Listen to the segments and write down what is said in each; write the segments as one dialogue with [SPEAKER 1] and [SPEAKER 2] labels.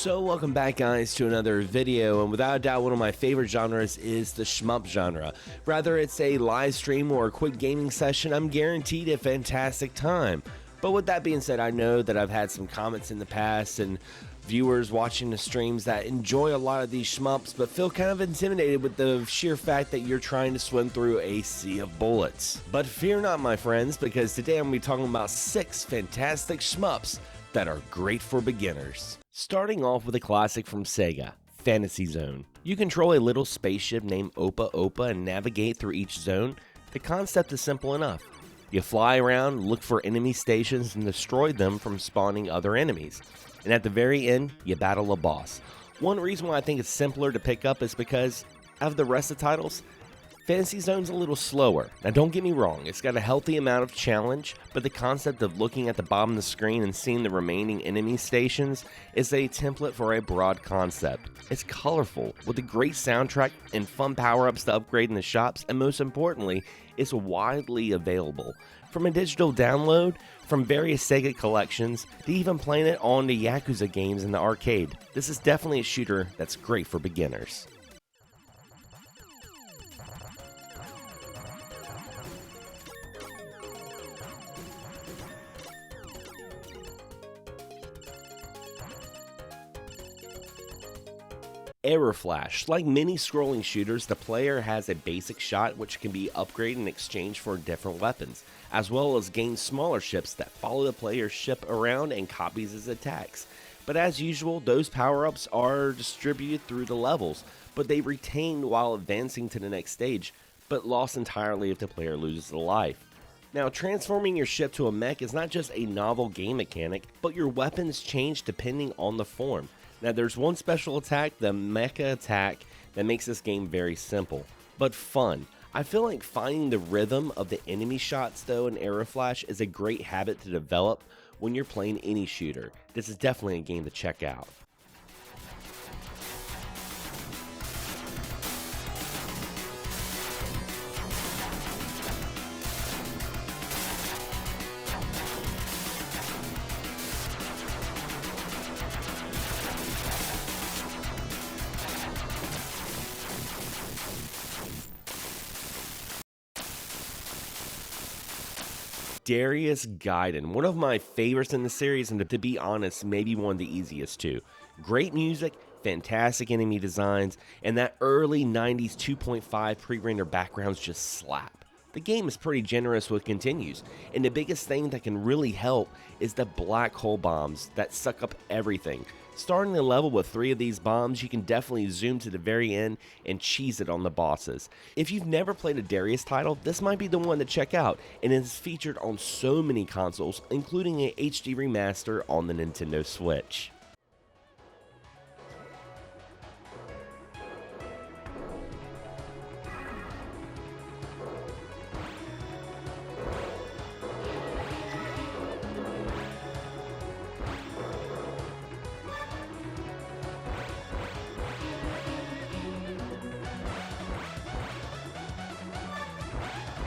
[SPEAKER 1] So welcome back guys to another video, and without a doubt one of my favorite genres is the shmup genre. Whether it's a live stream or a quick gaming session, I'm guaranteed a fantastic time. But with that being said, I know that I've had some comments in the past and viewers watching the streams that enjoy a lot of these shmups but feel kind of intimidated with the sheer fact that you're trying to swim through a sea of bullets. But fear not my friends, because today I'm going to be talking about 6 fantastic shmups that are great for beginners. Starting off with a classic from Sega, Fantasy Zone. You control a little spaceship named Opa Opa and navigate through each zone. The concept is simple enough. You fly around, look for enemy stations, and destroy them from spawning other enemies. And at the very end, you battle a boss. One reason why I think it's simpler to pick up is because, out of the rest of the titles, Fantasy Zone's a little slower. Now don't get me wrong, it's got a healthy amount of challenge, but the concept of looking at the bottom of the screen and seeing the remaining enemy stations is a template for a broad concept. It's colorful, with a great soundtrack and fun power-ups to upgrade in the shops, and most importantly, it's widely available. From a digital download, from various Sega collections, to even playing it on the Yakuza games in the arcade. This is definitely a shooter that's great for beginners. Aeroflash. Like many scrolling shooters, the player has a basic shot which can be upgraded in exchange for different weapons, as well as gain smaller ships that follow the player's ship around and copies his attacks. But as usual, those power-ups are distributed through the levels, but they retained while advancing to the next stage, but lost entirely if the player loses a life. Now, transforming your ship to a mech is not just a novel game mechanic, but your weapons change depending on the form. Now there's one special attack, the mecha attack, that makes this game very simple, but fun. I feel like finding the rhythm of the enemy shots though in Aeroflash is a great habit to develop when you're playing any shooter. This is definitely a game to check out. Darius Gaiden, one of my favorites in the series, and to be honest, maybe one of the easiest too. Great music, fantastic enemy designs, and that early 90s 2.5 pre-render backgrounds just slap. The game is pretty generous with continues, and the biggest thing that can really help is the black hole bombs that suck up everything. Starting the level with 3 of these bombs, you can definitely zoom to the very end and cheese it on the bosses. If you've never played a Darius title, this might be the one to check out, and it is featured on so many consoles, including a HD remaster on the Nintendo Switch.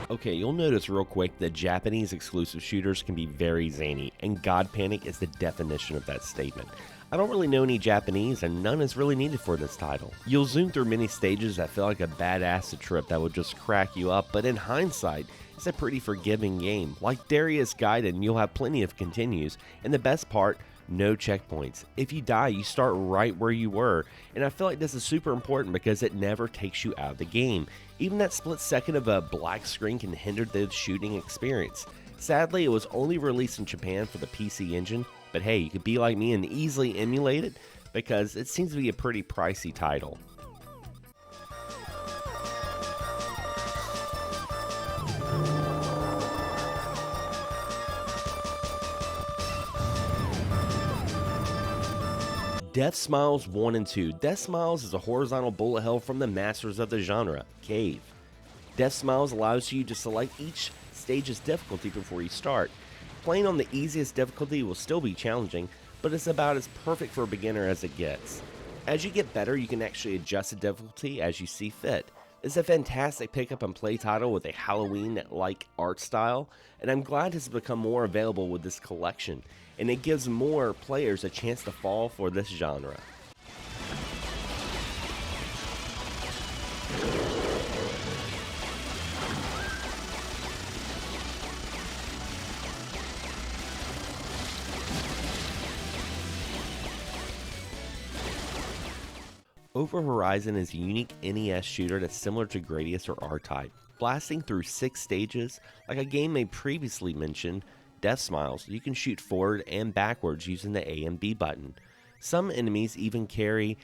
[SPEAKER 1] Okay, you'll notice real quick that Japanese exclusive shooters can be very zany, and God Panic is the definition of that statement. I don't really know any Japanese, and none is really needed for this title. You'll zoom through many stages that feel like a bad acid trip that would just crack you up, but in hindsight, it's a pretty forgiving game. Like Darius Gaiden, you'll have plenty of continues, and the best part, no checkpoints. If you die, you start right where you were, and I feel like this is super important because it never takes you out of the game. Even that split second of a black screen can hinder the shooting experience. Sadly, it was only released in Japan for the PC Engine, but hey, you could be like me and easily emulate it because it seems to be a pretty pricey title. Death Smiles 1 and 2. Death Smiles is a horizontal bullet hell from the masters of the genre, Cave. Death Smiles allows you to select each stage's difficulty before you start. Playing on the easiest difficulty will still be challenging, but it's about as perfect for a beginner as it gets. As you get better, you can actually adjust the difficulty as you see fit. It's a fantastic pick-up and play title with a Halloween-like art style, and I'm glad it's become more available with this collection, and it gives more players a chance to fall for this genre. Over Horizon is a unique NES shooter that's similar to Gradius or R-Type, blasting through 6 stages. Like a game I previously mentioned, Death Smiles, you can shoot forward and backwards using the A and B button. Some enemies even carry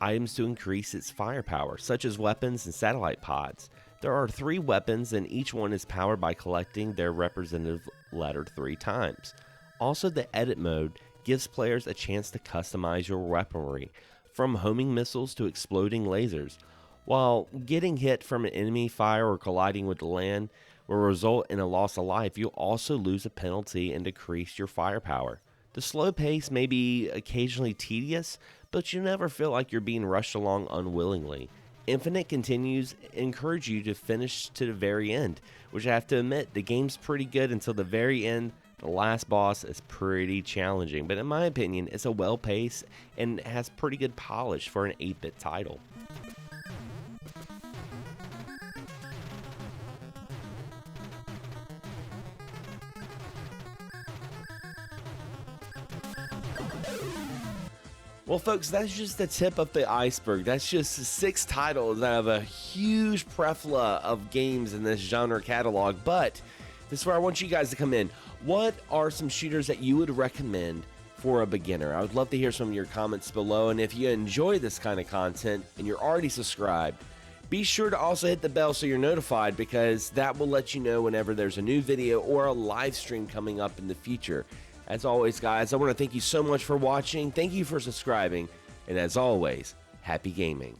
[SPEAKER 1] items to increase its firepower, such as weapons and satellite pods. There are 3 weapons, and each one is powered by collecting their representative letter 3 times. Also, the edit mode gives players a chance to customize your weaponry, from homing missiles to exploding lasers. While getting hit from an enemy fire or colliding with the land will result in a loss of life, you'll also lose a penalty and decrease your firepower. The slow pace may be occasionally tedious, but you never feel like you're being rushed along unwillingly. Infinite continues encourage you to finish to the very end, which I have to admit, the game's pretty good until the very end. The last boss is pretty challenging, but in my opinion, it's a well-paced and has pretty good polish for an 8-bit title. Well, folks, that's just the tip of the iceberg. That's just 6 titles out of a huge plethora of games in this genre catalog, but this is where I want you guys to come in. What are some shooters that you would recommend for a beginner? I would love to hear some of your comments below, and if you enjoy this kind of content and you're already subscribed, be sure to also hit the bell so you're notified, because that will let you know whenever there's a new video or a live stream coming up in the future. As always, guys, I want to thank you so much for watching. Thank you for subscribing, and as always, happy gaming.